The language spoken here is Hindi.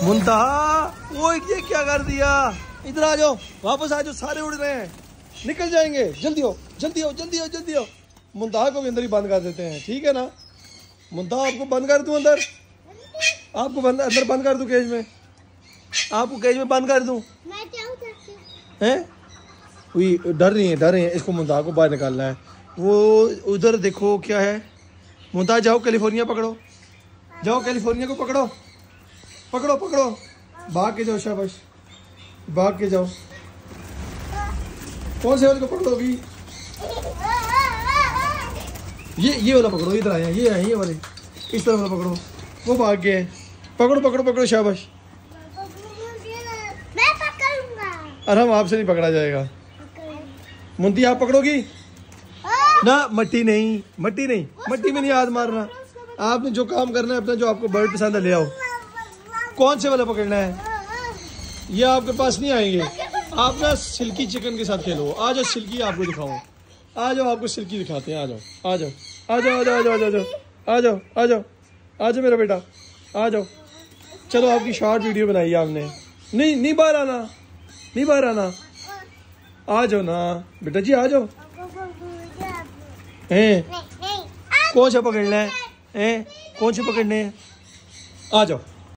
मुंतहा, वो ये क्या कर दिया? इधर आ जाओ, वापस आ जाओ, सारे उड़ रहे हैं, निकल जाएंगे। जल्दी हो, जल्दी हो, जल्दी हो, जल्दी हो। मुंतहा को भी अंदर ही बंद कर देते हैं, ठीक है ना? मुंतहा आपको बंद कर दूं अंदर? आपको अंदर बंद कर दूं केज में? आपको केज में बंद कर दूं? हैं? डर रही है इसको। मुंतहा को बाहर निकालना है। वो उधर देखो क्या है। मुंतहा जाओ कैलिफोर्निया पकड़ो, जाओ कैलिफोर्निया को पकड़ो, पकड़ो पकड़ो, भाग के जाओ, शाबाश, भाग के जाओ। कौन से वाले को पकड़ोगी? ये वाला पकड़ो, इधर आया, ये है, ये वाले, इस तरह वाला पकड़ो। वो भाग गए, पकड़ो पकड़ो पकड़ो, शाबाश। मैं पकड़ूंगा। अरे हम आपसे नहीं पकड़ा जाएगा। मुंती आप पकड़ोगी ना? मट्टी नहीं, मट्टी नहीं, मट्टी में नहीं हाथ मारना। आपने जो काम करना है अपना, जो आपको बर्ड पसंद है ले आओ। कौन से वाला पकड़ना है? ये आपके पास नहीं आएंगे। आप ना सिल्की चिकन के साथ खेलो। आ जाओ, सिल्की आपको दिखाओ। आ जाओ, आपको सिल्की दिखाते हैं। आ जाओ, आ जाओ, आ जाओ, आ जाओ, आ जाओ, आ जाओ, आ जाओ, आ जाओ, आ जाओ मेरा बेटा, आ जाओ। चलो, आपकी शॉर्ट वीडियो बनाई है आपने। नहीं नहीं, बाहर आना, नहीं बाहर आना। आ जाओ ना बेटा जी, आ जाओ। हैं? कौन सा पकड़ना है? हैं? कौन से पकड़ने हैं? आ जाओ।